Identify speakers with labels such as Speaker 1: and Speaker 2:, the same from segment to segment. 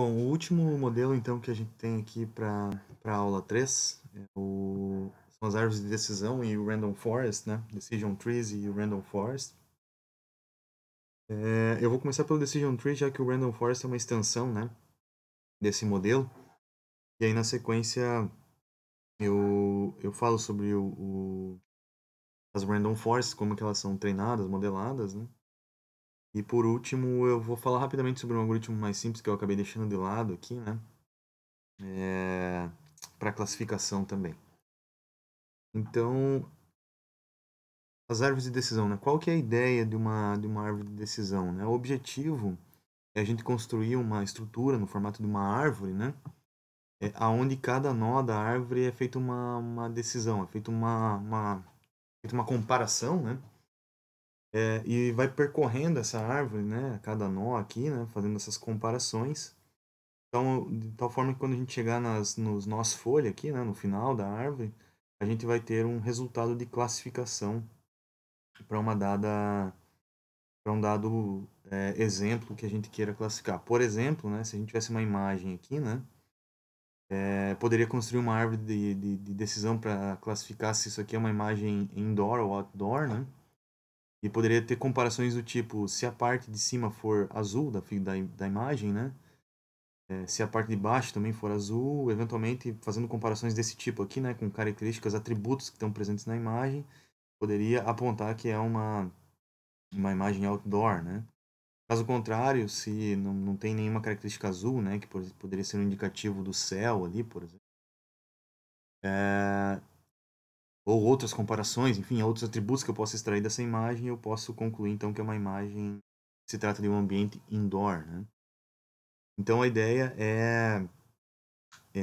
Speaker 1: Bom, o último modelo então que a gente tem aqui para a aula 3 são as árvores de decisão e o Random Forest, né? Decision Trees e o Random Forest. Eu vou começar pelo Decision Tree, já que o Random Forest é uma extensão, né, desse modelo. E aí na sequência eu falo sobre as Random Forests, como que elas são treinadas, modeladas, né? E por último eu vou falar rapidamente sobre um algoritmo mais simples que eu acabei deixando de lado aqui, né? Para classificação também. Então, as árvores de decisão, né? Qual que é a ideia de uma árvore de decisão, né? O objetivo é a gente construir uma estrutura no formato de uma árvore, né? Aonde cada nó da árvore é feita uma decisão, é feita feita uma comparação, né? E vai percorrendo essa árvore, né? Cada nó aqui, né? Fazendo essas comparações. Então, de tal forma que quando a gente chegar nos nós folha aqui, né? No final da árvore, a gente vai ter um resultado de classificação para uma dada para um dado exemplo que a gente queira classificar. Por exemplo, né, se a gente tivesse uma imagem aqui, né, poderia construir uma árvore de decisão para classificar se isso aqui é uma imagem indoor ou outdoor, né? E poderia ter comparações do tipo, se a parte de cima for azul da imagem, né? Se a parte de baixo também for azul, eventualmente fazendo comparações desse tipo aqui, né, com características, atributos que estão presentes na imagem, poderia apontar que é uma imagem outdoor, né? Caso contrário, se não tem nenhuma característica azul, né, que poderia ser um indicativo do céu ali, por exemplo, é, ou outras comparações, enfim, outros atributos que eu posso extrair dessa imagem, eu posso concluir então que é uma imagem, se trata de um ambiente indoor, né? Então a ideia é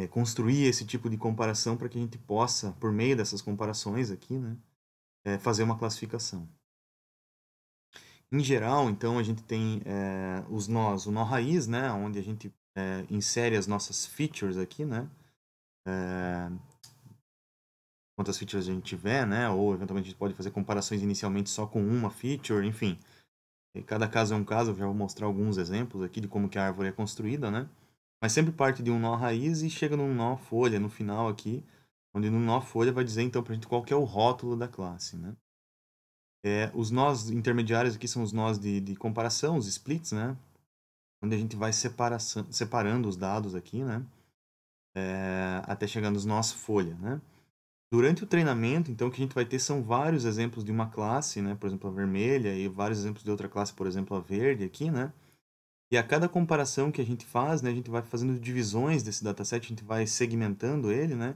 Speaker 1: construir esse tipo de comparação para que a gente possa, por meio dessas comparações aqui, né, fazer uma classificação. Em geral, então, a gente tem os nós, o nó raiz, né, onde a gente insere as nossas features aqui, né, quantas features a gente tiver, né, ou eventualmente a gente pode fazer comparações inicialmente só com uma feature, enfim. Cada caso é um caso, eu já vou mostrar alguns exemplos aqui de como que a árvore é construída, né, mas sempre parte de um nó raiz e chega num nó folha no final aqui, onde no nó folha vai dizer então pra gente qual que é o rótulo da classe, né. Os nós intermediários aqui são os nós de comparação, os splits, né, onde a gente vai separando os dados aqui, né, até chegar nos nós folha, né. Durante o treinamento, então, o que a gente vai ter são vários exemplos de uma classe, né, por exemplo, a vermelha, e vários exemplos de outra classe, por exemplo, a verde aqui, né. E a cada comparação que a gente faz, né, a gente vai fazendo divisões desse dataset, a gente vai segmentando ele, né,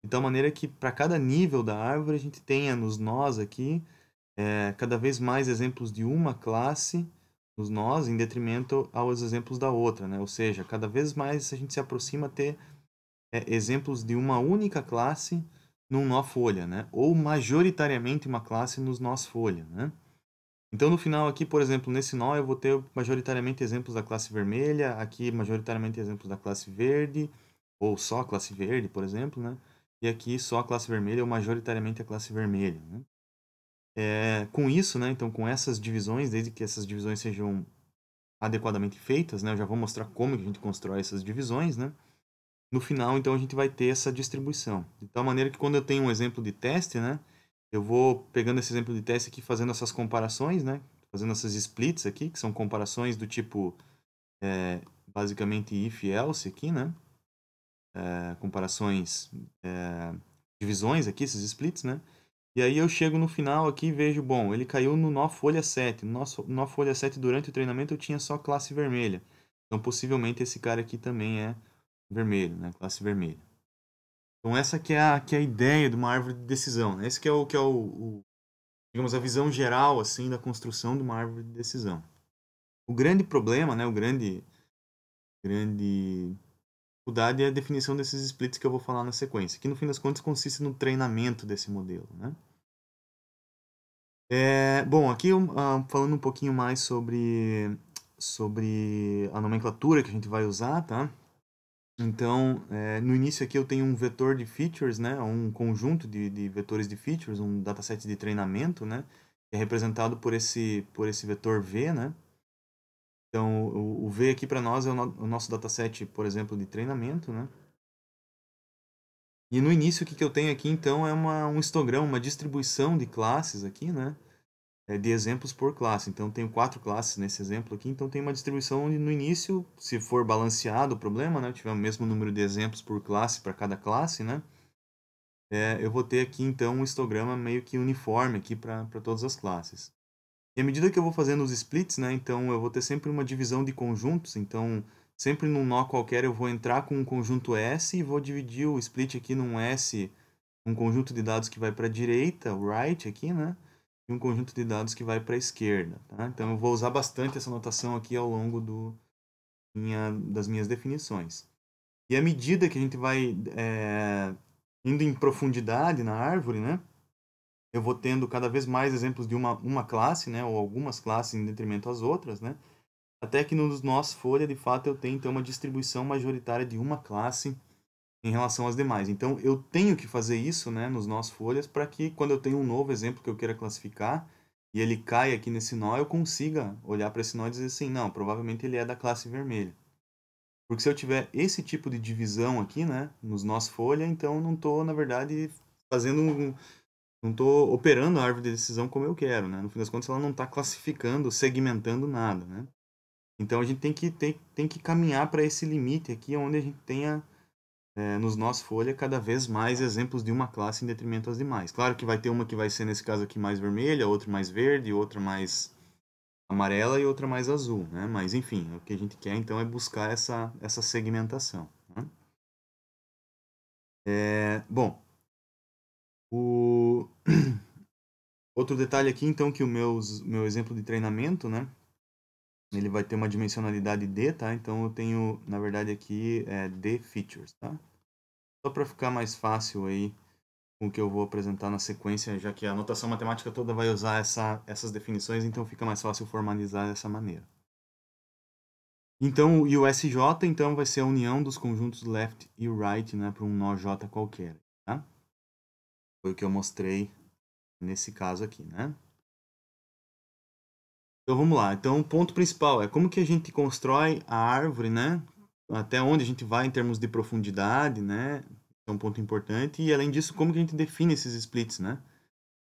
Speaker 1: de tal maneira que para cada nível da árvore a gente tenha nos nós aqui cada vez mais exemplos de uma classe nos nós em detrimento aos exemplos da outra, né? Ou seja, cada vez mais a gente se aproxima a ter exemplos de uma única classe num nó folha, né? Ou majoritariamente uma classe nos nós folha, né? Então no final aqui, por exemplo, nesse nó eu vou ter majoritariamente exemplos da classe vermelha, aqui majoritariamente exemplos da classe verde, ou só a classe verde, por exemplo, né? E aqui só a classe vermelha ou majoritariamente a classe vermelha, né? Com isso, né, então com essas divisões, desde que essas divisões sejam adequadamente feitas, né, eu já vou mostrar como que a gente constrói essas divisões, né. No final, então, a gente vai ter essa distribuição. De tal maneira que quando eu tenho um exemplo de teste, né, eu vou pegando esse exemplo de teste aqui, fazendo essas comparações, né, fazendo essas splits aqui, que são comparações do tipo, basicamente if e else aqui, né, comparações, divisões aqui, esses splits, né. E aí eu chego no final aqui e vejo, bom, ele caiu no nó folha 7. No nó folha 7, durante o treinamento, eu tinha só classe vermelha. Então, possivelmente, esse cara aqui também é vermelho, né? Classe vermelha. Então, essa que é a ideia de uma árvore de decisão, né? Esse digamos, a visão geral, assim, da construção de uma árvore de decisão. O grande problema, né? Grande dificuldade é a definição desses splits que eu vou falar na sequência. Que, no fim das contas, consiste no treinamento desse modelo, né? Bom, aqui falando um pouquinho mais sobre a nomenclatura que a gente vai usar, tá? Então, no início aqui eu tenho um vetor de features, né? Um conjunto de vetores de features, um dataset de treinamento, né? Que é representado por esse vetor V, né? Então, o V aqui para nós é o nosso dataset, por exemplo, de treinamento, né? E no início, o que eu tenho aqui, então, é um histograma, uma distribuição de classes aqui, né? De exemplos por classe. Então, tenho 4 classes nesse exemplo aqui. Então, tem uma distribuição onde no início, se for balanceado o problema, né? Tiver o mesmo número de exemplos por classe para cada classe, né? Eu vou ter aqui, então, um histograma meio que uniforme aqui para todas as classes. E à medida que eu vou fazendo os splits, né? Então, eu vou ter sempre uma divisão de conjuntos. Então, sempre num nó qualquer, eu vou entrar com um conjunto S e vou dividir o split aqui num S, um conjunto de dados que vai para a direita, o right aqui, né? E um conjunto de dados que vai para a esquerda, tá? Então, eu vou usar bastante essa notação aqui ao longo das minhas definições. E à medida que a gente vai indo em profundidade na árvore, né? Eu vou tendo cada vez mais exemplos de uma classe, né? Ou algumas classes em detrimento às outras, né? Até que nos nossos folha, de fato, eu tenho então uma distribuição majoritária de uma classe em relação às demais. Então, eu tenho que fazer isso, né, nos nossos folhas, para que quando eu tenho um novo exemplo que eu queira classificar e ele cai aqui nesse nó, eu consiga olhar para esse nó e dizer assim, não, provavelmente ele é da classe vermelha. Porque se eu tiver esse tipo de divisão aqui, né, nos nós folha, então eu não estou, na verdade, não estou operando a árvore de decisão como eu quero, né? No fim das contas, ela não está classificando, segmentando nada, né? Então a gente tem que caminhar para esse limite aqui, onde a gente tenha nos nós folha cada vez mais exemplos de uma classe em detrimento às demais. Claro que vai ter uma que vai ser, nesse caso aqui, mais vermelha, outra mais verde, outra mais amarela e outra mais azul, né? Mas, enfim, o que a gente quer, então, é buscar essa segmentação, né? Bom, outro detalhe aqui, então, que o meu exemplo de treinamento, né? Ele vai ter uma dimensionalidade D, tá? Então, eu tenho, na verdade, aqui D features, tá? Só para ficar mais fácil aí com o que eu vou apresentar na sequência, já que a notação matemática toda vai usar essas definições, então fica mais fácil formalizar dessa maneira. Então, e o SJ, então, vai ser a união dos conjuntos left e right, né, para um nó J qualquer, tá? Foi o que eu mostrei nesse caso aqui, né? Então, vamos lá. Então, o ponto principal é como que a gente constrói a árvore, né? Até onde a gente vai em termos de profundidade, né? É um ponto importante. E, além disso, como que a gente define esses splits, né?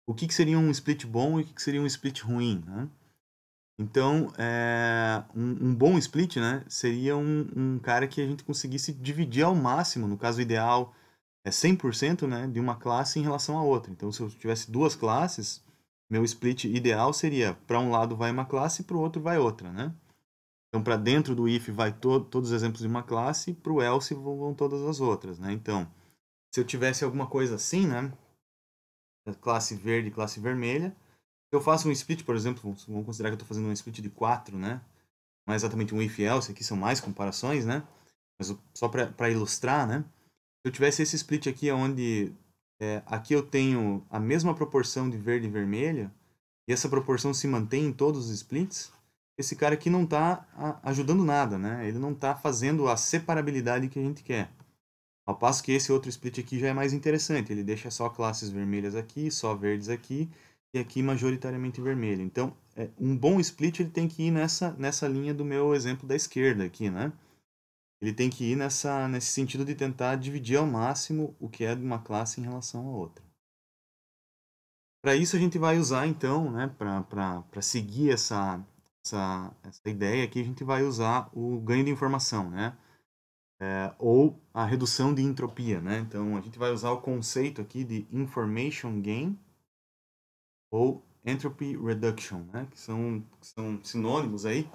Speaker 1: O que seria um split bom e o que seria um split ruim, né? Então, um bom split, né, seria um cara que a gente conseguisse dividir ao máximo, no caso ideal, 100%, né, de uma classe em relação à outra. Então, se eu tivesse duas classes, meu split ideal seria, para um lado vai uma classe e para o outro vai outra, né? Então, para dentro do if vai todos os exemplos de uma classe e para o else vão todas as outras, né? Então, se eu tivesse alguma coisa assim, né, classe verde e classe vermelha, eu faço um split, por exemplo, vamos considerar que eu estou fazendo um split de 4, né? Não é exatamente um if-else, aqui são mais comparações, né? Mas só para ilustrar, né? Se eu tivesse esse split aqui, onde aqui eu tenho a mesma proporção de verde e vermelha, e essa proporção se mantém em todos os splits, esse cara aqui não está ajudando nada, né? Ele não está fazendo a separabilidade que a gente quer. Ao passo que esse outro split aqui já é mais interessante. Ele deixa só classes vermelhas aqui, só verdes aqui, e aqui majoritariamente vermelho. Então, um bom split ele tem que ir nessa linha do meu exemplo da esquerda aqui, né? Ele tem que ir nesse sentido de tentar dividir ao máximo o que é de uma classe em relação à outra. Para isso a gente vai usar, então, né, para seguir essa ideia aqui, a gente vai usar o ganho de informação, né? Ou a redução de entropia, né? Então, a gente vai usar o conceito aqui de information gain ou entropy reduction, né? Que são sinônimos aí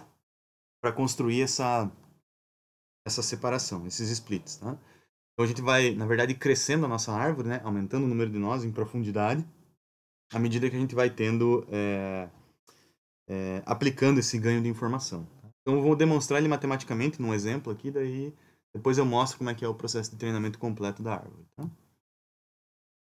Speaker 1: para construir essa separação, esses splits, tá? Então, a gente vai, na verdade, crescendo a nossa árvore, né? Aumentando o número de nós em profundidade, à medida que a gente vai tendo, aplicando esse ganho de informação. Então, eu vou demonstrar ele matematicamente num exemplo aqui, daí depois eu mostro como é que é o processo de treinamento completo da árvore. Tá?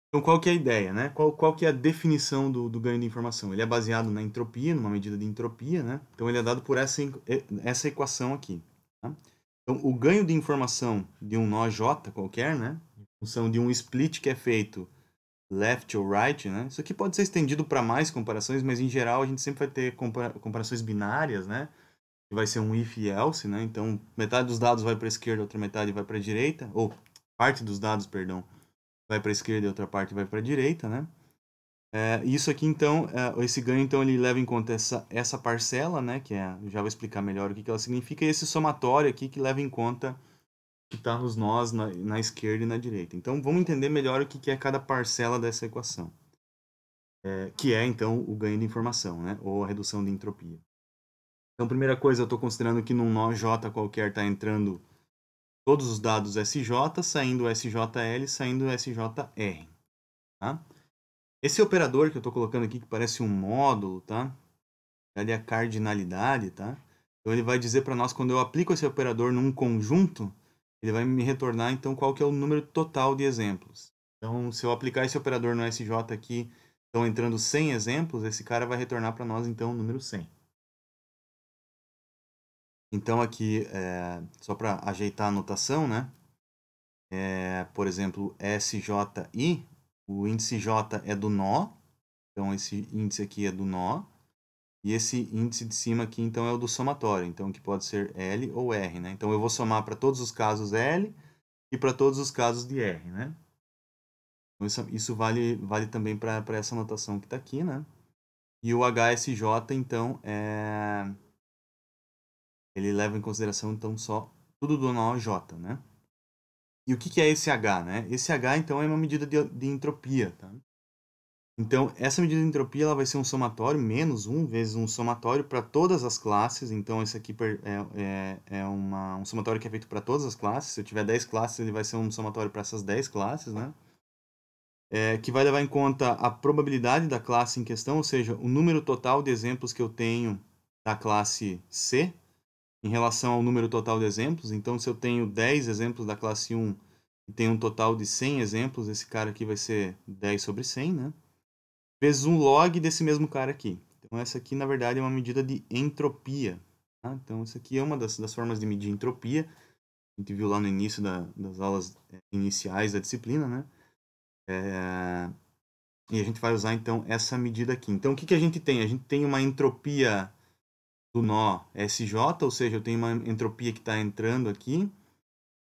Speaker 1: Então, qual que é a ideia, né? Qual que é a definição do ganho de informação? Ele é baseado na entropia, numa medida de entropia, né? Então, ele é dado por essa equação aqui. Tá? Então, o ganho de informação de um nó J qualquer, né? Em função de um split que é feito left ou right, né? Isso aqui pode ser estendido para mais comparações, mas em geral a gente sempre vai ter comparações binárias, né? que vai ser um if e else, né? Então, metade dos dados vai para a esquerda, outra metade vai para a direita, ou parte dos dados, perdão, vai para a esquerda e outra parte vai para a direita, né? Isso aqui, então, esse ganho, então, ele leva em conta essa parcela, né? Que já vou explicar melhor o que ela significa, e esse somatório aqui que leva em conta que está nos nós na esquerda e na direita. Então, vamos entender melhor o que é cada parcela dessa equação. Que é, então, o ganho de informação, né? Ou a redução de entropia. Então, primeira coisa, eu estou considerando que num nó J qualquer está entrando todos os dados SJ, saindo SJL, saindo SJR. Tá? Esse operador que eu estou colocando aqui, que parece um módulo, tá? Ali é a cardinalidade, tá? Então, ele vai dizer para nós, quando eu aplico esse operador num conjunto, ele vai me retornar, então, qual que é o número total de exemplos. Então, se eu aplicar esse operador no SJ aqui, estão entrando 100 exemplos, esse cara vai retornar para nós, então, o número 100. Então, aqui, só para ajeitar a notação, né? Por exemplo, SJI, o índice J é do nó, então esse índice aqui é do nó, e esse índice de cima aqui, então, é o do somatório, então, que pode ser L ou R, né? Então, eu vou somar para todos os casos L e para todos os casos de R, né? Então, isso vale também para essa notação que está aqui, né? E o HSJ, então, ele leva em consideração, então, só tudo do nó J, né? E o que é esse H, né? Esse H, então, é uma medida de entropia, tá? Então, essa medida de entropia ela vai ser um somatório, menos 1 vezes um somatório para todas as classes. Então, esse aqui é um somatório que é feito para todas as classes. Se eu tiver 10 classes, ele vai ser um somatório para essas 10 classes, né? Que vai levar em conta a probabilidade da classe em questão, ou seja, o número total de exemplos que eu tenho da classe C em relação ao número total de exemplos. Então, se eu tenho 10 exemplos da classe 1 e tenho um total de 100 exemplos, esse cara aqui vai ser 10 sobre 100, né? Vezes um log desse mesmo cara aqui. Então, essa aqui, na verdade, é uma medida de entropia. Tá? Então, isso aqui é uma das formas de medir entropia. A gente viu lá no início das aulas iniciais da disciplina, né? E a gente vai usar, então, essa medida aqui. Então, o que a gente tem? A gente tem uma entropia do nó SJ, ou seja, eu tenho uma entropia que está entrando aqui,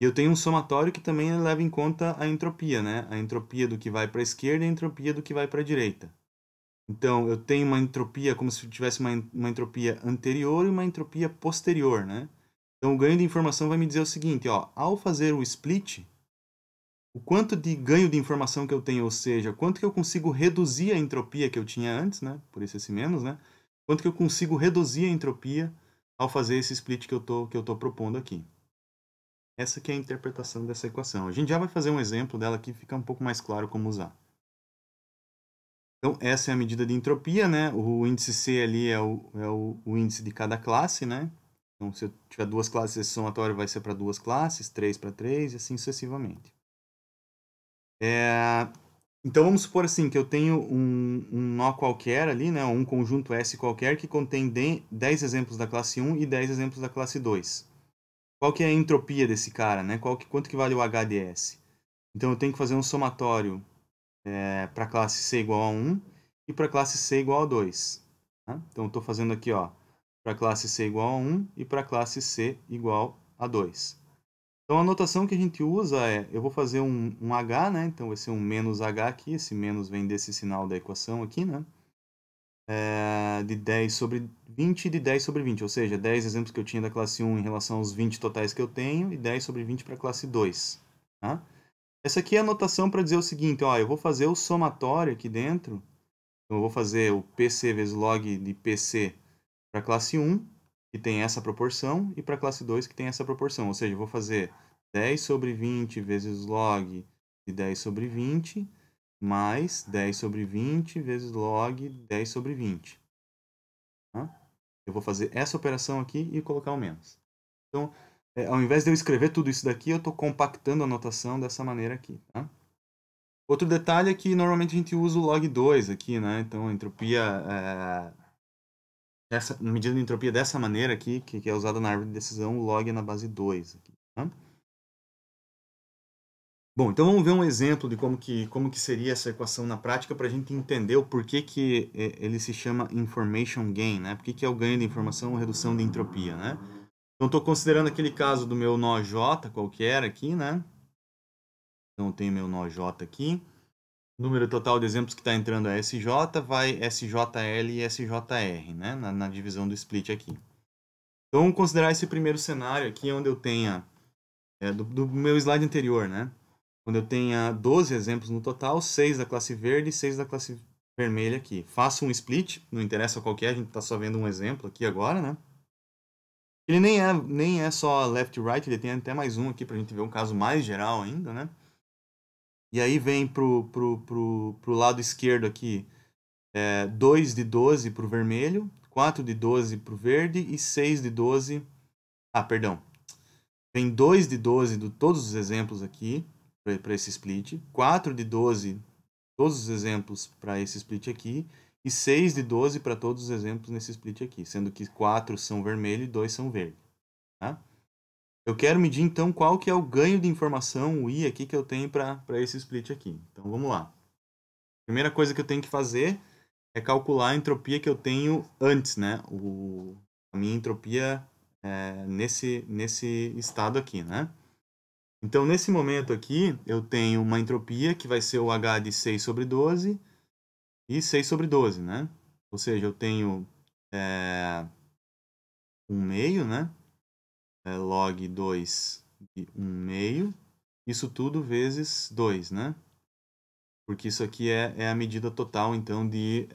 Speaker 1: e eu tenho um somatório que também leva em conta a entropia, né? A entropia do que vai para a esquerda e a entropia do que vai para a direita. Então, eu tenho uma entropia como se tivesse uma entropia anterior e uma entropia posterior, né? Então, o ganho de informação vai me dizer o seguinte, ó, ao fazer o split, o quanto de ganho de informação que eu tenho, ou seja, quanto que eu consigo reduzir a entropia que eu tinha antes, né? Por isso esse menos, né? Quanto que eu consigo reduzir a entropia ao fazer esse split que eu tô propondo aqui. Essa que é a interpretação dessa equação. A gente já vai fazer um exemplo dela aqui, fica um pouco mais claro como usar. Então, essa é a medida de entropia, né? O índice C ali é o índice de cada classe, né? Então, se eu tiver duas classes, esse somatório vai ser para duas classes, 3 para 3 e assim sucessivamente. Então, vamos supor assim, que eu tenho um nó qualquer ali, né? Um conjunto S qualquer que contém 10 exemplos da classe 1 e 10 exemplos da classe 2. Qual que é a entropia desse cara, né? Quanto que vale o H de S? Então, eu tenho que fazer um somatório para a classe C igual a 1 e para a classe C igual a 2. Tá? Então, estou fazendo aqui, ó, para a classe C igual a 1 e para a classe C igual a 2. Então, a notação que a gente usa eu vou fazer um H, né? Então, vai ser um menos H aqui, esse menos vem desse sinal da equação aqui, né? De 10 sobre 20 e de 10 sobre 20, ou seja, 10 exemplos que eu tinha da classe 1 em relação aos 20 totais que eu tenho e 10 sobre 20 para a classe 2. Tá? Essa aqui é a notação para dizer o seguinte, ó, eu vou fazer o somatório aqui dentro, então eu vou fazer o PC vezes log de PC para a classe 1, que tem essa proporção, e para a classe 2, que tem essa proporção. Ou seja, eu vou fazer 10 sobre 20 vezes log de 10 sobre 20, mais 10 sobre 20 vezes log de 10 sobre 20. Tá? Eu vou fazer essa operação aqui e colocar o menos. Então, ao invés de eu escrever tudo isso daqui, eu estou compactando a notação dessa maneira aqui. Tá? Outro detalhe é que normalmente a gente usa o log 2 aqui, né? Então, a entropia, essa medida de entropia dessa maneira aqui, que é usada na árvore de decisão, o log é na base 2 aqui, tá? Bom, então vamos ver um exemplo de como que seria essa equação na prática para a gente entender o porquê que ele se chama information gain, né? Por que é o ganho de informação ou redução de entropia, né? Então, estou considerando aquele caso do meu nó J qualquer aqui, né? Então, eu tenho meu nó J aqui. O número total de exemplos que está entrando é SJ, vai SJL e SJR, né? Na divisão do split aqui. Então, vamos considerar esse primeiro cenário aqui, onde eu tenha, do meu slide anterior, né? Onde eu tenha 12 exemplos no total, 6 da classe verde e 6 da classe vermelha aqui. Faço um split, não interessa qual que é, a gente está só vendo um exemplo aqui agora, né? Ele nem é só left e right, ele tem até mais um aqui para a gente ver um caso mais geral ainda, né? E aí vem pro lado esquerdo aqui, 2 de 12 para o vermelho, 4 de 12 para o verde e 6 de 12... Ah, perdão. Vem 2 de 12 de todos os exemplos aqui, para esse split, 4 de 12, todos os exemplos para esse split aqui, e 6 de 12 para todos os exemplos nesse split aqui, sendo que 4 são vermelho e 2 são verde. Tá? Eu quero medir, então, qual que é o ganho de informação, o I aqui, que eu tenho para esse split aqui. Então, vamos lá. Primeira coisa que eu tenho que fazer é calcular a entropia que eu tenho antes, né? A minha entropia nesse estado aqui, né? Então, nesse momento aqui, eu tenho uma entropia que vai ser o H de 6 sobre 12 e 6 sobre 12, né? Ou seja, eu tenho 1 meio, né? Log 2 de 1 meio. Isso tudo vezes 2, né? Porque isso aqui é a medida total, então, de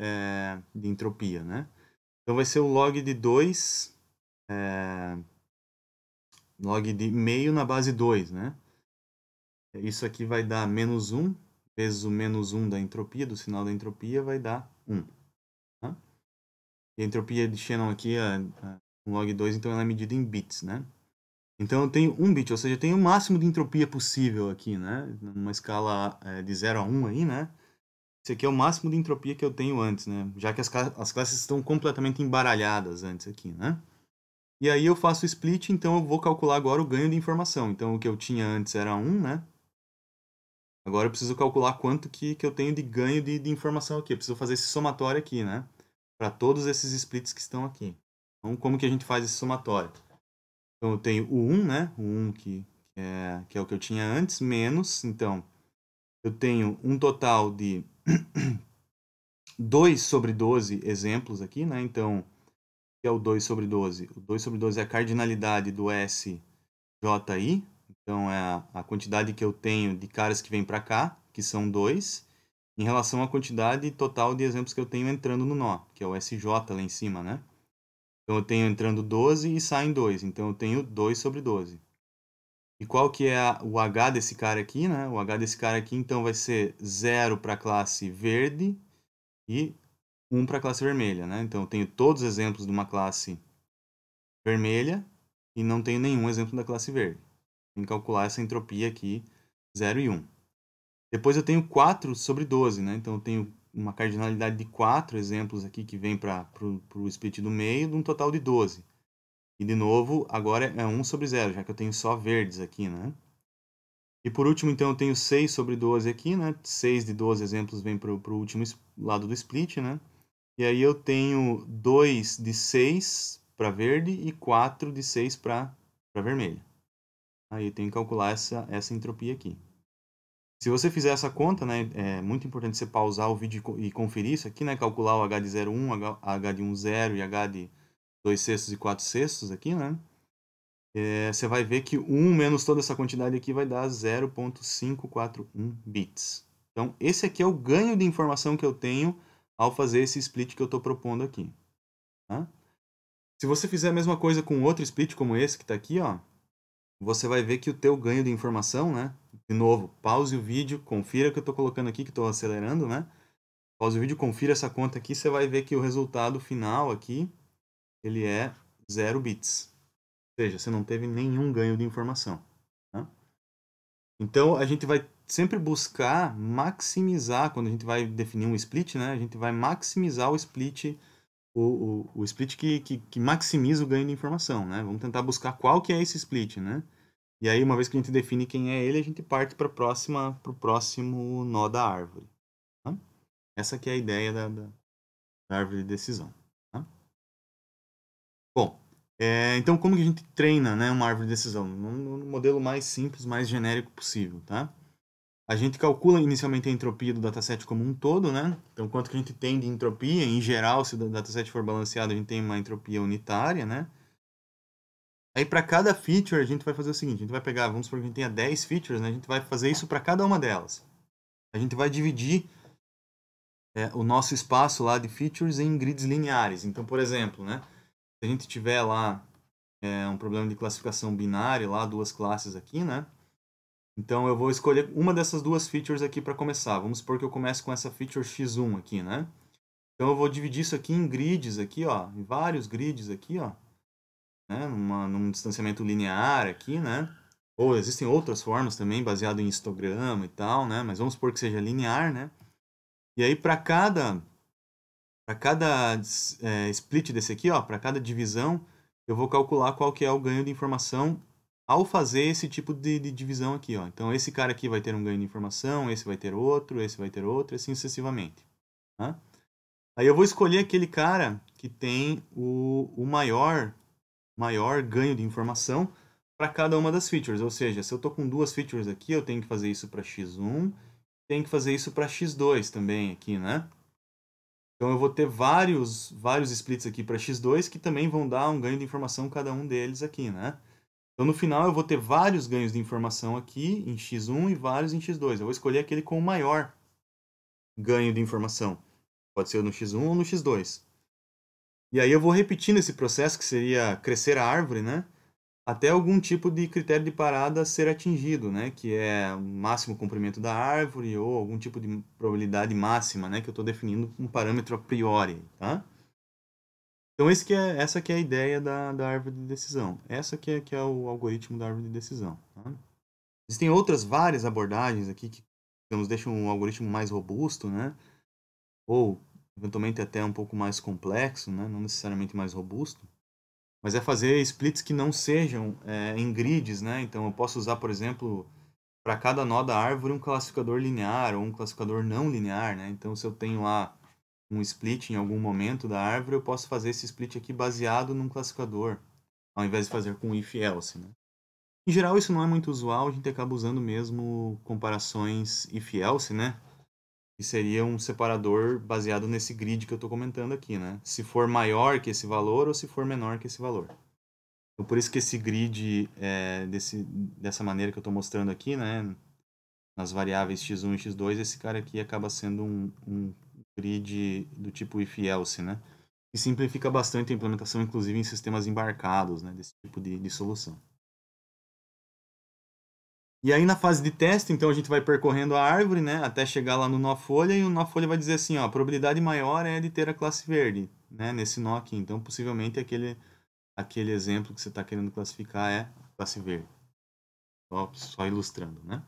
Speaker 1: entropia, né? Então, vai ser o log de 2, log de meio na base 2, né? Isso aqui vai dar menos 1, vezes o menos 1 da entropia, do sinal da entropia, vai dar 1. Tá? E a entropia de Shannon aqui, um log 2, então ela é medida em bits, né? Então eu tenho 1 bit, ou seja, eu tenho o máximo de entropia possível aqui, né? Numa escala de 0 a 1 aí, né? Esse aqui é o máximo de entropia que eu tenho antes, né? Já que as classes estão completamente embaralhadas antes aqui, né? E aí eu faço o split, então eu vou calcular agora o ganho de informação. Então o que eu tinha antes era 1, né? Agora eu preciso calcular quanto que eu tenho de ganho de informação aqui. Eu preciso fazer esse somatório aqui, né? Para todos esses splits que estão aqui. Então, como que a gente faz esse somatório? Então, eu tenho o 1, né? O 1 que é o que eu tinha antes, menos. Então, eu tenho um total de 2 sobre 12 exemplos aqui, né? Então, o que é o 2 sobre 12? O 2 sobre 12 é a cardinalidade do SJI. Então, é a quantidade que eu tenho de caras que vêm para cá, que são 2, em relação à quantidade total de exemplos que eu tenho entrando no nó, que é o SJ lá em cima, né? Então, eu tenho entrando 12 e saem 2. Então, eu tenho 2 sobre 12. E qual que é o H desse cara aqui, né? O H desse cara aqui, então, vai ser 0 para a classe verde e 1 para a classe vermelha, né? Então, eu tenho todos os exemplos de uma classe vermelha e não tenho nenhum exemplo da classe verde. Tem que calcular essa entropia aqui, 0 e 1. Depois eu tenho 4 sobre 12, né? Então, eu tenho uma cardinalidade de 4 exemplos aqui que vem para o split do meio, de um total de 12. E, de novo, agora é 1 sobre 0, já que eu tenho só verdes aqui, né? E, por último, então, eu tenho 6 sobre 12 aqui, né? 6 de 12 exemplos vem para o último lado do split, né? E aí eu tenho 2 de 6 para verde e 4 de 6 para vermelho. Aí eu tenho que calcular essa entropia aqui. Se você fizer essa conta, né, é muito importante você pausar o vídeo e conferir isso aqui, né, calcular o H de 0,1, H de 1,0 e H de 2 sextos e 4 sextos aqui, né? Você vai ver que 1 menos toda essa quantidade aqui vai dar 0,541 bits. Então, esse aqui é o ganho de informação que eu tenho ao fazer esse split que eu estou propondo aqui. Tá? Se você fizer a mesma coisa com outro split como esse que está aqui, ó, você vai ver que o teu ganho de informação, né? De novo, pause o vídeo, confira o que eu estou colocando aqui, que estou acelerando, né? Pause o vídeo, confira essa conta aqui, você vai ver que o resultado final aqui, ele é 0 bits. Ou seja, você não teve nenhum ganho de informação. Tá? Então, a gente vai sempre buscar maximizar, quando a gente vai definir um split, né? A gente vai maximizar o split, o split que maximiza o ganho de informação, né? Vamos tentar buscar qual que é esse split, né? E aí, uma vez que a gente define quem é ele, a gente parte para o próximo nó da árvore. Tá? Essa que é a ideia da árvore de decisão. Tá? Bom, então como que a gente treina, né, uma árvore de decisão? No modelo mais simples, mais genérico possível, tá? A gente calcula inicialmente a entropia do dataset como um todo, né? Então, quanto que a gente tem de entropia, em geral, se o dataset for balanceado, a gente tem uma entropia unitária, né? Aí, para cada feature, a gente vai fazer o seguinte, a gente vai pegar, vamos supor que a gente tenha 10 features, né? A gente vai fazer isso para cada uma delas. A gente vai dividir o nosso espaço lá de features em grids lineares. Então, por exemplo, né? Se a gente tiver lá um problema de classificação binária, lá duas classes aqui, né? Então eu vou escolher uma dessas duas features aqui para começar. Vamos supor que eu comece com essa feature x1 aqui, né? Então eu vou dividir isso aqui em grids aqui, ó, em vários grids aqui, ó, né? Num distanciamento linear aqui, né? Ou existem outras formas também, baseado em histograma e tal, né? Mas vamos supor que seja linear, né? E aí para cada split desse aqui, ó, para cada divisão, eu vou calcular qual que é o ganho de informação ao fazer esse tipo de divisão aqui, ó. Então, esse cara aqui vai ter um ganho de informação, esse vai ter outro, esse vai ter outro, assim sucessivamente. Tá? Aí eu vou escolher aquele cara que tem o maior ganho de informação para cada uma das features. Ou seja, se eu estou com duas features aqui, eu tenho que fazer isso para x1, tenho que fazer isso para x2 também aqui, né? Então eu vou ter vários splits aqui para x2 que também vão dar um ganho de informação cada um deles aqui, né? Então no final eu vou ter vários ganhos de informação aqui em x1 e vários em x2. Eu vou escolher aquele com o maior ganho de informação. Pode ser no x1 ou no x2. E aí eu vou repetindo esse processo que seria crescer a árvore, né? Até algum tipo de critério de parada ser atingido, né? Que é o máximo comprimento da árvore ou algum tipo de probabilidade máxima, né? Que eu estou definindo um parâmetro a priori, tá? Então essa que é a ideia da árvore de decisão. Essa que é o algoritmo da árvore de decisão. Tá? Existem outras várias abordagens aqui que nos deixam um algoritmo mais robusto, né? Ou eventualmente até um pouco mais complexo, né? Não necessariamente mais robusto. Mas é fazer splits que não sejam em grids, né? Então eu posso usar, por exemplo, para cada nó da árvore um classificador linear ou um classificador não linear, né? Então se eu tenho lá um split em algum momento da árvore, eu posso fazer esse split aqui baseado num classificador, ao invés de fazer com if-else, né? Em geral isso não é muito usual, a gente acaba usando mesmo comparações if-else, né? Que seria um separador baseado nesse grid que eu estou comentando aqui, né? Se for maior que esse valor ou se for menor que esse valor. Então, por isso que esse grid, dessa maneira que eu estou mostrando aqui, né? Nas variáveis x1 e x2, esse cara aqui acaba sendo um grid do tipo if-else, né? E simplifica bastante a implementação, inclusive em sistemas embarcados, né? Desse tipo de solução. E aí na fase de teste, então a gente vai percorrendo a árvore, né, até chegar lá no nó folha e o nó folha vai dizer assim, ó, a probabilidade maior é de ter a classe verde, né, nesse nó aqui. Então possivelmente aquele exemplo que você está querendo classificar é a classe verde. Só ilustrando, né?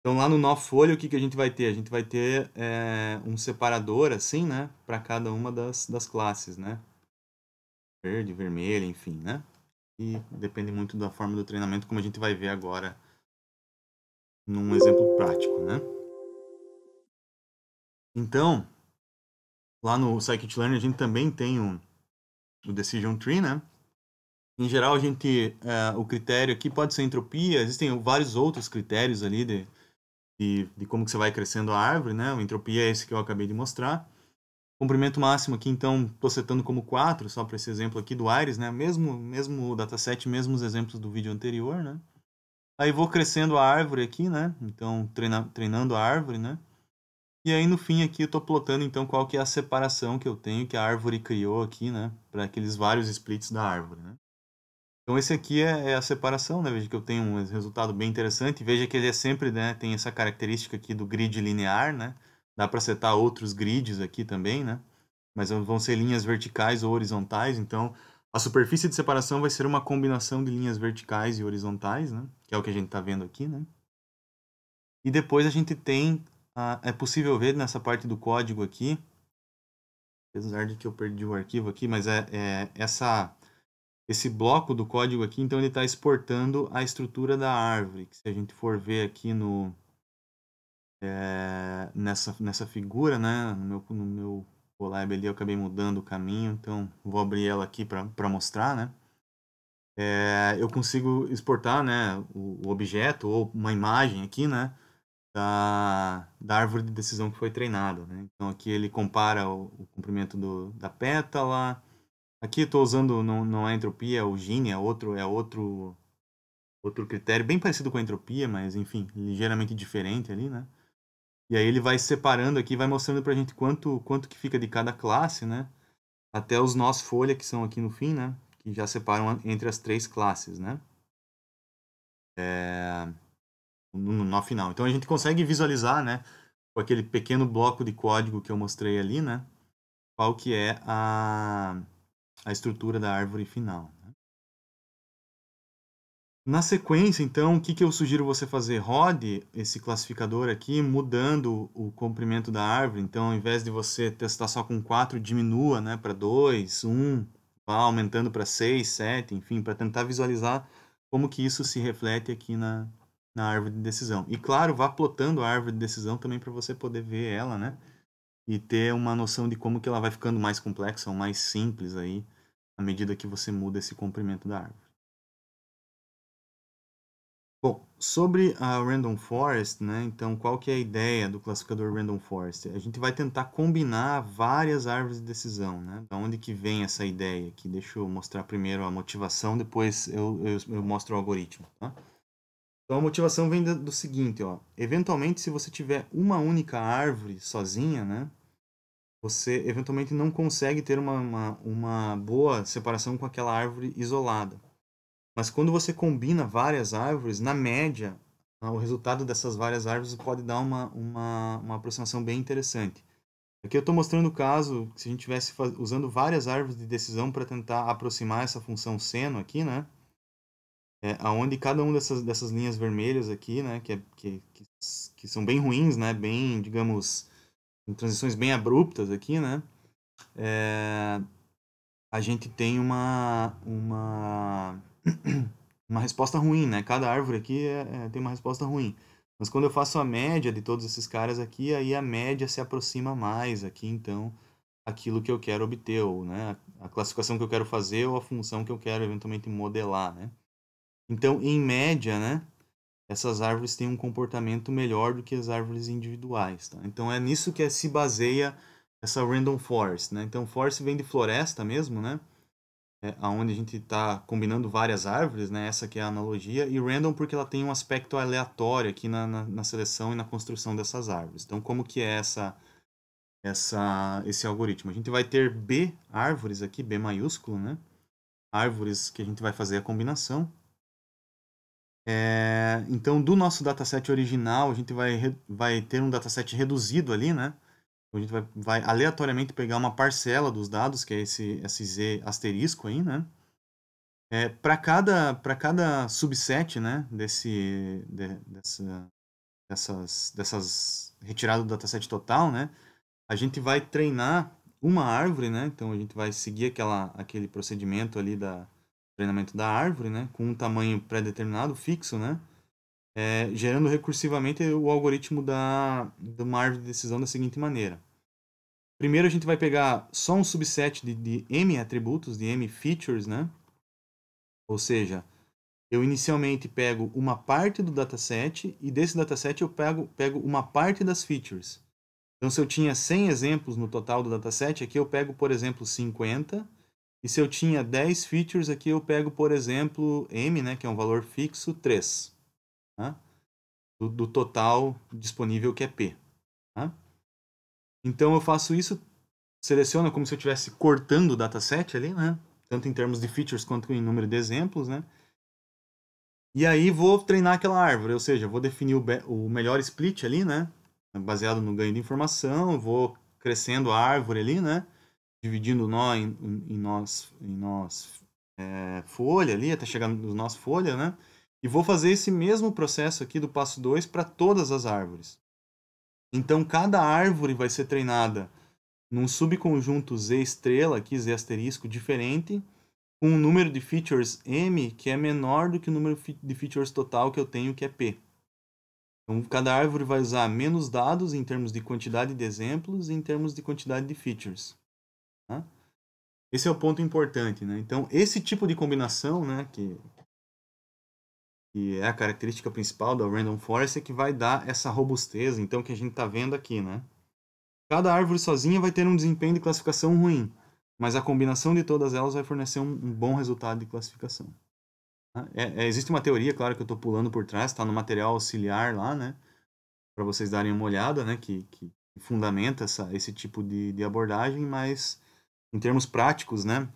Speaker 1: Então lá no nó folha o que a gente vai ter? A gente vai ter um separador assim, né, para cada uma das classes, né? Verde, vermelha, enfim, né? E depende muito da forma do treinamento, como a gente vai ver agora num exemplo prático, né? Então, lá no Scikit-Learn a gente também tem o Decision Tree, né? Em geral, o critério aqui pode ser entropia, existem vários outros critérios ali de como que você vai crescendo a árvore, né? A entropia é esse que eu acabei de mostrar. Comprimento máximo aqui, então, estou setando como 4, só para esse exemplo aqui do Iris, né? Mesmo o dataset, mesmo os exemplos do vídeo anterior, né? Aí vou crescendo a árvore aqui, né? Então, treinando a árvore, né? E aí no fim aqui eu estou plotando então qual que é a separação que eu tenho, que a árvore criou aqui, né? Para aqueles vários splits da árvore, né? Então esse aqui é a separação, né? Veja que eu tenho um resultado bem interessante. Veja que ele é sempre, né? Tem essa característica aqui do grid linear, né? Dá para setar outros grids aqui também, né? Mas vão ser linhas verticais ou horizontais. Então a superfície de separação vai ser uma combinação de linhas verticais e horizontais, né? Que é o que a gente está vendo aqui, né? E depois a gente tem, é possível ver nessa parte do código aqui, apesar de que eu perdi o arquivo aqui, mas essa esse bloco do código aqui, então ele está exportando a estrutura da árvore. Que se a gente for ver aqui nessa figura, né, no meu Colab ali, eu acabei mudando o caminho, então vou abrir ela aqui para mostrar, né. Eu consigo exportar, né, o objeto ou uma imagem aqui, né, da árvore de decisão que foi treinada, né. Então aqui ele compara o comprimento da pétala. Aqui estou usando, não é entropia, é o Gini, é outro critério, bem parecido com a entropia, mas enfim, ligeiramente diferente ali, né. E aí ele vai separando aqui, vai mostrando pra gente quanto que fica de cada classe, né, até os nós folha, que são aqui no fim, né, que já separam entre as 3 classes, né, no nó final. Então a gente consegue visualizar, né, com aquele pequeno bloco de código que eu mostrei ali, né, qual que é a estrutura da árvore final, né. Na sequência, então, o que eu sugiro você fazer? Rode esse classificador aqui, mudando o comprimento da árvore. Então, ao invés de você testar só com 4, diminua, né, para 2, 1, vá aumentando para 6, 7, enfim, para tentar visualizar como que isso se reflete aqui na árvore de decisão. E, claro, vá plotando a árvore de decisão também para você poder ver ela, né, e ter uma noção de como que ela vai ficando mais complexa ou mais simples aí, à medida que você muda esse comprimento da árvore. Bom, sobre a Random Forest, né, então qual que é a ideia do classificador Random Forest? A gente vai tentar combinar várias árvores de decisão, né? Da onde que vem essa ideia aqui? Deixa eu mostrar primeiro a motivação, depois eu mostro o algoritmo, tá? Então a motivação vem do seguinte, ó. Eventualmente, se você tiver uma única árvore sozinha, né, você eventualmente não consegue ter uma boa separação com aquela árvore isolada. Mas quando você combina várias árvores, na média, o resultado dessas várias árvores pode dar uma aproximação bem interessante. Aqui eu estou mostrando o caso que se a gente estivesse usando várias árvores de decisão para tentar aproximar essa função seno aqui, né? Aonde cada uma dessas linhas vermelhas aqui, né? Que são bem ruins, né? Bem, digamos, em transições bem abruptas aqui, né? A gente tem uma resposta ruim, né? Cada árvore aqui tem uma resposta ruim. Mas quando eu faço a média de todos esses caras aqui, aí a média se aproxima mais aqui, então, aquilo que eu quero obter, ou, né, a classificação que eu quero fazer ou a função que eu quero eventualmente modelar, né? Então, em média, né, essas árvores têm um comportamento melhor do que as árvores individuais, tá? Então, é nisso que se baseia essa Random Forest, né? Então, forest vem de floresta mesmo, né? Onde a gente está combinando várias árvores, né? Essa que é a analogia, e random porque ela tem um aspecto aleatório aqui na seleção e na construção dessas árvores. Então, como que é esse algoritmo? A gente vai ter B árvores aqui, B maiúsculo, né? Árvores que a gente vai fazer a combinação. Então, do nosso dataset original, a gente vai ter um dataset reduzido ali, né? A gente vai aleatoriamente pegar uma parcela dos dados, que é esse Z asterisco aí, né? Para cada subset, né, dessas retiradas do dataset total, né, a gente vai treinar uma árvore, né, então a gente vai seguir aquele procedimento ali da treinamento da árvore, né, com um tamanho pré-determinado, fixo, né, gerando recursivamente o algoritmo de uma árvore de decisão da seguinte maneira. Primeiro a gente vai pegar só um subset de M atributos, de M features, né, ou seja, eu inicialmente pego uma parte do dataset e desse dataset eu pego uma parte das features. Então, se eu tinha 100 exemplos no total do dataset, aqui eu pego, por exemplo, 50. E se eu tinha 10 features, aqui eu pego, por exemplo, M, né, que é um valor fixo, 3. Tá? Do total disponível, que é P. Tá? Então, eu faço isso, seleciono como se eu estivesse cortando o dataset ali, né? Tanto em termos de features quanto em número de exemplos, né? E aí vou treinar aquela árvore, ou seja, vou definir o melhor split ali, né? Baseado no ganho de informação, vou crescendo a árvore ali, né? Dividindo o nó em nós folha ali, até chegar no nós folha, né? E vou fazer esse mesmo processo aqui do passo 2 para todas as árvores. Então, cada árvore vai ser treinada num subconjunto Z estrela, aqui Z asterisco, diferente, com um número de features M que é menor do que o número de features total que eu tenho, que é P. Então, cada árvore vai usar menos dados em termos de quantidade de exemplos e em termos de quantidade de features. Tá? Esse é o ponto importante, né? Então, esse tipo de combinação, né, que é a característica principal da Random Forest, é que vai dar essa robustez, então, que a gente está vendo aqui, né? Cada árvore sozinha vai ter um desempenho de classificação ruim, mas a combinação de todas elas vai fornecer um bom resultado de classificação. Tá? Existe uma teoria, claro, que eu estou pulando por trás, está no material auxiliar lá, né? Para vocês darem uma olhada, né? Que fundamenta esse tipo de abordagem, mas em termos práticos, né?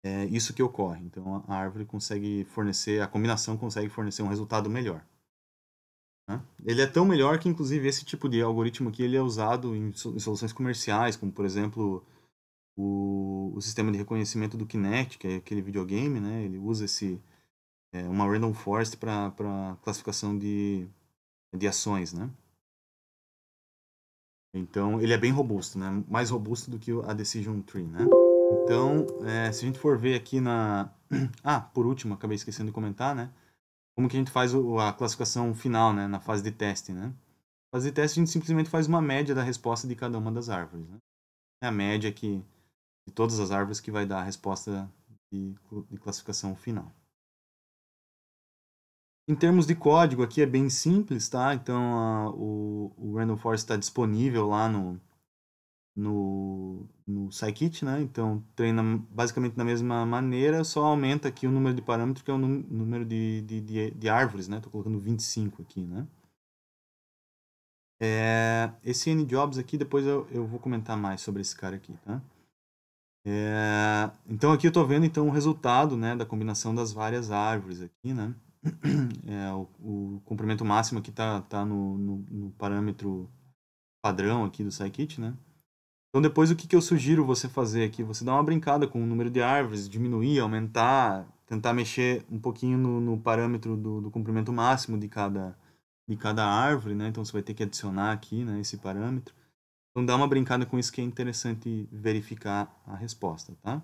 Speaker 1: É isso que ocorre. Então, a árvore consegue fornecer, a combinação consegue fornecer um resultado melhor. Né? Ele é tão melhor que, inclusive, esse tipo de algoritmo aqui ele é usado em soluções comerciais, como, por exemplo, o sistema de reconhecimento do Kinect, que é aquele videogame, né? Ele usa uma Random Forest para classificação de ações, né? Então, ele é bem robusto, né? Mais robusto do que a Decision Tree, né? Então, se a gente for ver aqui na... Ah, por último, acabei esquecendo de comentar, né? Como que a gente faz a classificação final, né? Na fase de teste, né? Na fase de teste, a gente simplesmente faz uma média da resposta de cada uma das árvores, né? É a média aqui de todas as árvores que vai dar a resposta de classificação final. Em termos de código, aqui é bem simples, tá? Então, o Random Forest está disponível lá no Scikit, né? Então, treina basicamente da mesma maneira, só aumenta aqui o número de parâmetros, que é o número de árvores, né? Estou colocando 25 aqui, né? Esse NJobs aqui, depois eu vou comentar mais sobre esse cara aqui, tá? Então, aqui eu estou vendo então, o resultado, né, da combinação das várias árvores aqui, né? O comprimento máximo aqui tá no parâmetro padrão aqui do Scikit, né? Então, depois, o que eu sugiro você fazer aqui? Você dá uma brincada com o número de árvores, diminuir, aumentar, tentar mexer um pouquinho no parâmetro do comprimento máximo de cada árvore, né? Então, você vai ter que adicionar aqui, né, esse parâmetro. Então, dá uma brincada com isso que é interessante verificar a resposta, tá?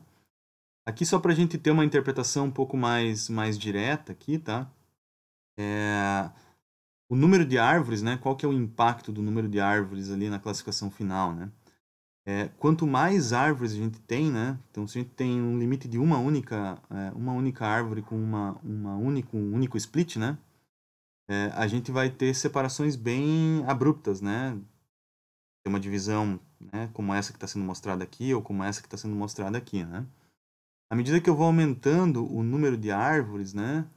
Speaker 1: Aqui, só para a gente ter uma interpretação um pouco mais direta aqui, tá? O número de árvores, né? Qual que é o impacto do número de árvores ali na classificação final, né? Quanto mais árvores a gente tem, né? Então, se a gente tem um limite de uma única árvore com um único split, né? A gente vai ter separações bem abruptas, né? Tem uma divisão, né? Como essa que está sendo mostrada aqui ou como essa que está sendo mostrada aqui, né? À medida que eu vou aumentando o número de árvores, né?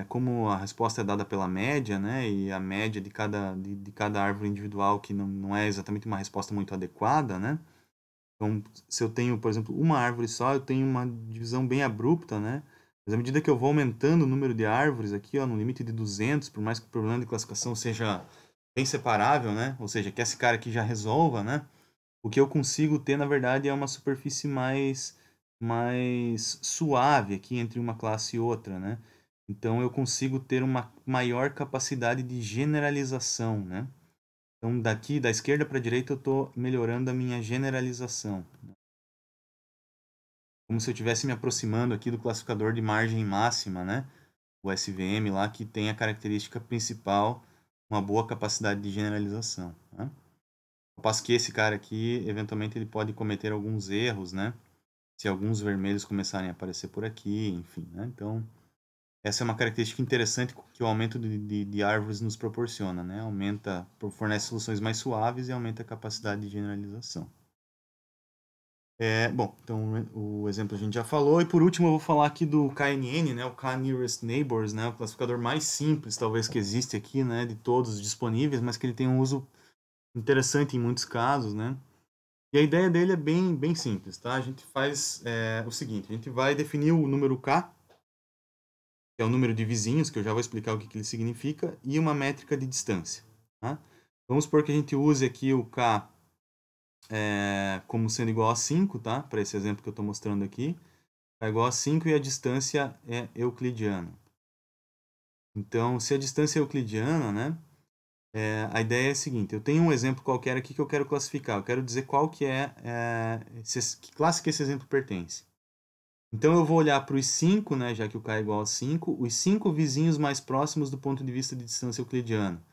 Speaker 1: Como a resposta é dada pela média, né? E a média de cada árvore individual, que não é exatamente uma resposta muito adequada, né? Então, se eu tenho, por exemplo, uma árvore só, eu tenho uma divisão bem abrupta, né? Mas à medida que eu vou aumentando o número de árvores aqui, ó, no limite de 200, por mais que o problema de classificação seja bem separável, né? Ou seja, que esse cara aqui já resolva, né? O que eu consigo ter, na verdade, é uma superfície mais suave aqui entre uma classe e outra, né? Então, eu consigo ter uma maior capacidade de generalização, né? Então, daqui da esquerda para a direita, eu estou melhorando a minha generalização. Como se eu estivesse me aproximando aqui do classificador de margem máxima, né? O SVM lá, que tem a característica principal, uma boa capacidade de generalização. Né? Ao passo que esse cara aqui, eventualmente, ele pode cometer alguns erros, né? Se alguns vermelhos começarem a aparecer por aqui, enfim, né? Então, essa é uma característica interessante que o aumento de árvores nos proporciona, né? Fornece soluções mais suaves e aumenta a capacidade de generalização. Bom, então o exemplo a gente já falou. E por último eu vou falar aqui do KNN, né? O K-Nearest Neighbors, né? O classificador mais simples, talvez, que existe aqui, né? De todos disponíveis, mas que ele tem um uso interessante em muitos casos, né? E a ideia dele é bem simples, tá? A gente faz o seguinte, a gente vai definir o número K, que é o número de vizinhos, que eu já vou explicar o que ele significa, e uma métrica de distância, tá? Vamos supor que a gente use aqui o K como sendo igual a 5, tá? Para esse exemplo que eu estou mostrando aqui. É igual a 5 e a distância é euclidiana. Então, se a distância é euclidiana, né? A ideia é a seguinte, eu tenho um exemplo qualquer aqui que eu quero classificar. Eu quero dizer qual que que classe que esse exemplo pertence. Então eu vou olhar para os 5, né, já que o k é igual a 5, os 5 vizinhos mais próximos do ponto de vista de distância euclidiana.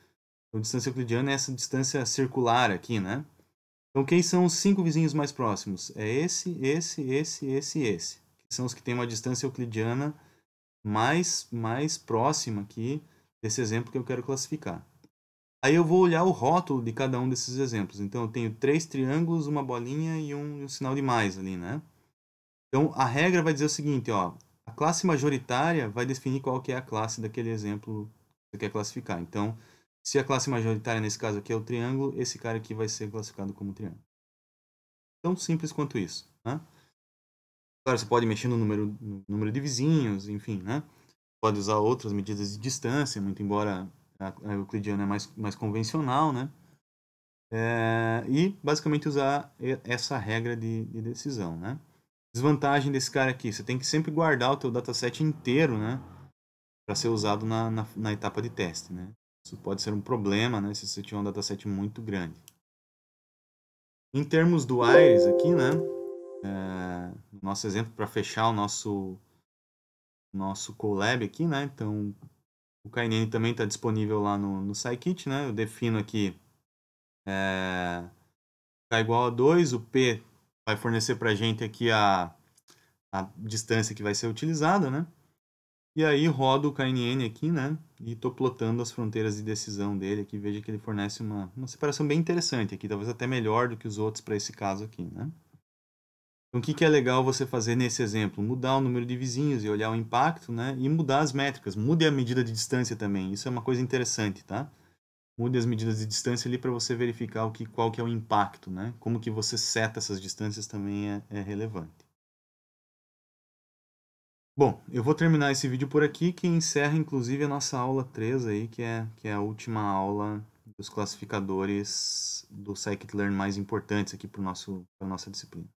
Speaker 1: Então, distância euclidiana é essa distância circular aqui, né? Então, quem são os 5 vizinhos mais próximos? É esse. Que são os que têm uma distância euclidiana mais próxima aqui desse exemplo que eu quero classificar. Aí eu vou olhar o rótulo de cada um desses exemplos. Então, eu tenho 3 triângulos, uma bolinha e um sinal de mais ali, né? Então, a regra vai dizer o seguinte, ó, a classe majoritária vai definir qual que é a classe daquele exemplo que você quer classificar. Então, se a classe majoritária nesse caso aqui é o triângulo, esse cara aqui vai ser classificado como triângulo. Tão simples quanto isso, né? Claro, você pode mexer no número de vizinhos, enfim, né? Pode usar outras medidas de distância, muito embora a euclidiana é mais convencional, né? E basicamente usar essa regra de decisão, né? Desvantagem desse cara aqui, você tem que sempre guardar o teu dataset inteiro, né? Para ser usado na etapa de teste, né? Isso pode ser um problema, né? Se você tiver um dataset muito grande. Em termos do Aires aqui, né? Nosso exemplo para fechar o nosso Colab aqui, né? Então, o KNN também está disponível lá no Scikit, né? Eu defino aqui K igual a 2, o P vai fornecer para a gente aqui a distância que vai ser utilizada, né? E aí rodo o KNN aqui, né? E estou plotando as fronteiras de decisão dele aqui. Veja que ele fornece uma separação bem interessante aqui, talvez até melhor do que os outros para esse caso aqui, né? Então, o que é legal você fazer nesse exemplo? Mudar o número de vizinhos e olhar o impacto, né? E mudar as métricas. Mude a medida de distância também. Isso é uma coisa interessante, tá? Mude as medidas de distância ali para você verificar qual que é o impacto, né? Como que você seta essas distâncias também é relevante. Bom, eu vou terminar esse vídeo por aqui, que encerra inclusive a nossa aula 3 aí, que é a última aula dos classificadores do Scikit-Learn mais importantes aqui para a nossa disciplina.